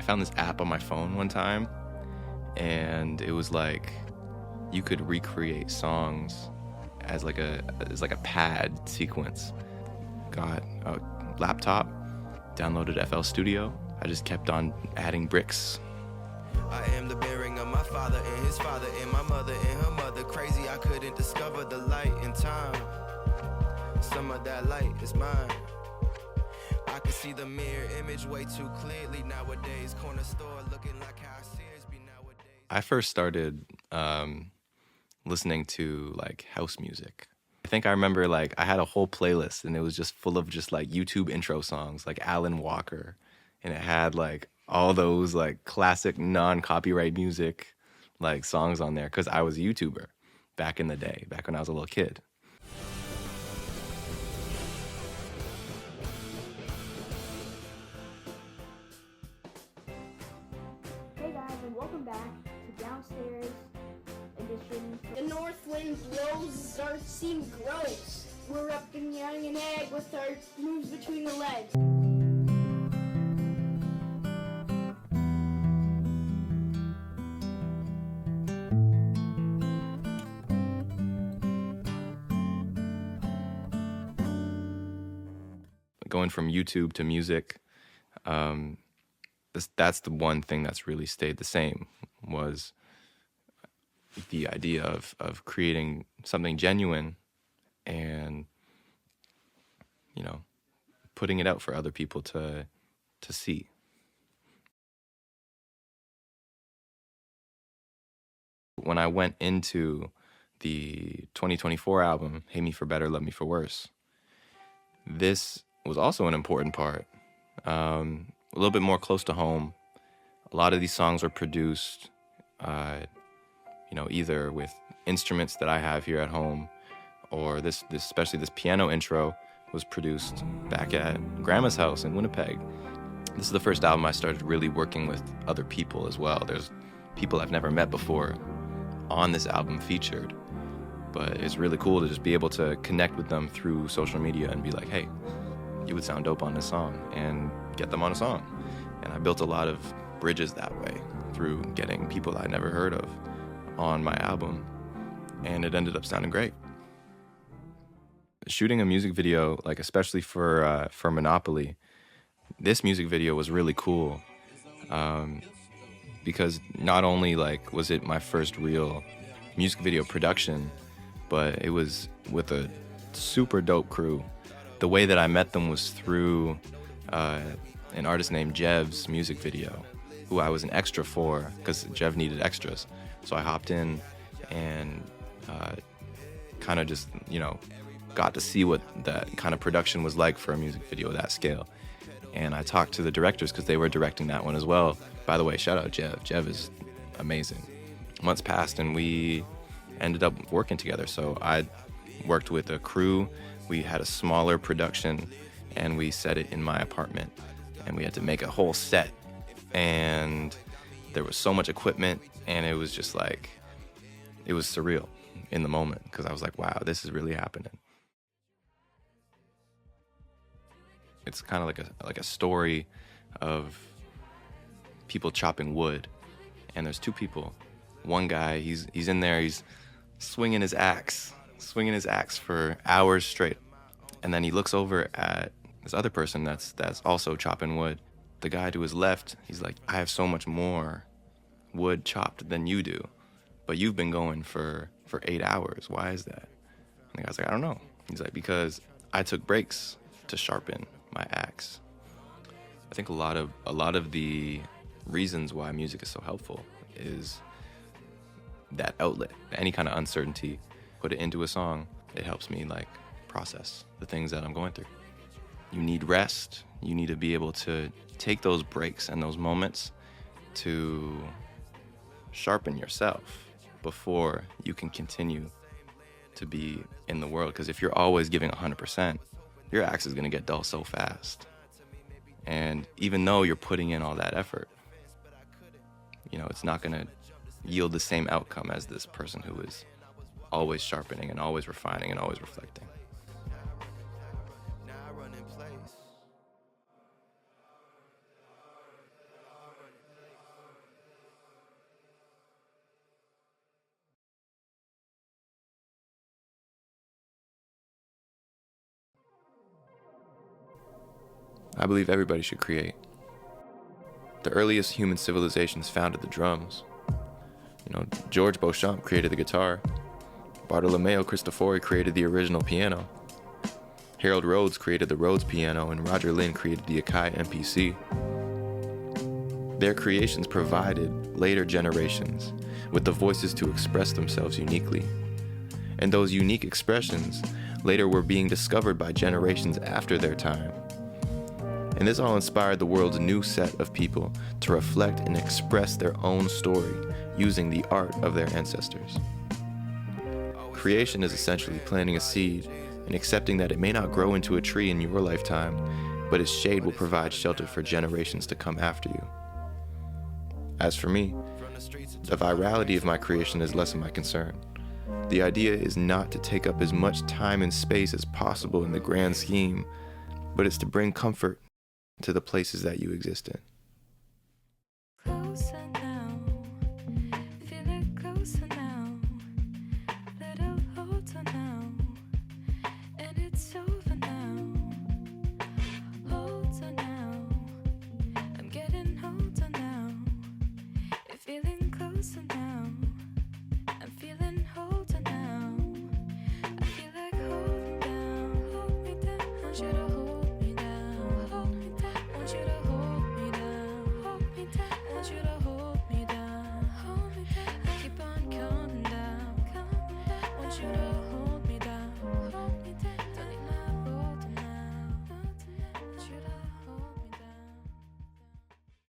found this app on my phone one time, and it was like you could recreate songs as like a pad sequence. Got a laptop, downloaded FL Studio. I just kept on adding bricks. I am the bearing of my father and his father and my mother and her mother. Crazy, I couldn't discover the light in time. Some of that light is mine. I can see the mirror image way too clearly nowadays. Corner store looking like how Sears be nowadays. I first started listening to like house music. I think I remember like I had a whole playlist and it was just full of just like YouTube intro songs like Alan Walker, and it had like all those like classic non-copyright music like songs on there because I was a YouTuber back in the day, back when I was a little kid. Hey guys, and welcome back to Downstairs Edition. The north wind blows, our seam grows. We're up and young and egg with our moves between the legs. Going from YouTube to music, that's the one thing that's really stayed the same, was the idea of creating something genuine and, you know, putting it out for other people to see. When I went into the 2024 album, Hate Me for Better, Love Me for Worse, this was also an important part. A little bit more close to home. A lot of these songs are produced, either with instruments that I have here at home, or this especially this piano intro was produced back at Grandma's house in Winnipeg. This is the first album I started really working with other people as well. There's people I've never met before on this album featured, but it's really cool to just be able to connect with them through social media and be like, hey, you would sound dope on this song, and get them on a song. And I built a lot of bridges that way through getting people I'd never heard of on my album, and it ended up sounding great. Shooting a music video, like especially for Monopoly, this music video was really cool because not only like was it my first real music video production, but it was with a super dope crew. The way that I met them was through an artist named Jev's music video, who I was an extra for because Jev needed extras. So I hopped in and kind of just, got to see what that kind of production was like for a music video of that scale. And I talked to the directors because they were directing that one as well. By the way, shout out Jev. Jev is amazing. Months passed and we ended up working together. So I worked with a crew. We had a smaller production and we set it in my apartment, and we had to make a whole set, and there was so much equipment, and it was just like, it was surreal in the moment because I was like, wow, this is really happening. It's kind of like a story of people chopping wood, and there's two people. One guy, he's in there, he's swinging his axe for hours straight. And then he looks over at this other person that's also chopping wood. The guy to his left, he's like, I have so much more wood chopped than you do, but you've been going for 8 hours. Why is that? And the guy's like, I don't know. He's like, because I took breaks to sharpen my axe. I think a lot of the reasons why music is so helpful is that outlet. Any kind of uncertainty, put it into a song. It helps me like process the things that I'm going through. You need rest. You need to be able to take those breaks and those moments to sharpen yourself before you can continue to be in the world. Because if you're always giving 100%, your axe is going to get dull so fast. And even though you're putting in all that effort, it's not going to yield the same outcome as this person who is always sharpening and always refining and always reflecting. Now I run in place. I believe everybody should create. The earliest human civilizations founded the drums. George Beauchamp created the guitar. Bartolomeo Cristofori created the original piano. Harold Rhodes created the Rhodes piano, and Roger Lynn created the Akai MPC. Their creations provided later generations with the voices to express themselves uniquely. And those unique expressions later were being discovered by generations after their time. And this all inspired the world's new set of people to reflect and express their own story using the art of their ancestors. Creation is essentially planting a seed and accepting that it may not grow into a tree in your lifetime, but its shade will provide shelter for generations to come after you. As for me, the virality of my creation is less of my concern. The idea is not to take up as much time and space as possible in the grand scheme, but it's to bring comfort to the places that you exist in. Closer now, feel it closer now, little hotter now, and it's over now, older now, I'm getting older now, you're feeling closer now, I'm feeling older now, I feel like holding down, hold me down, should I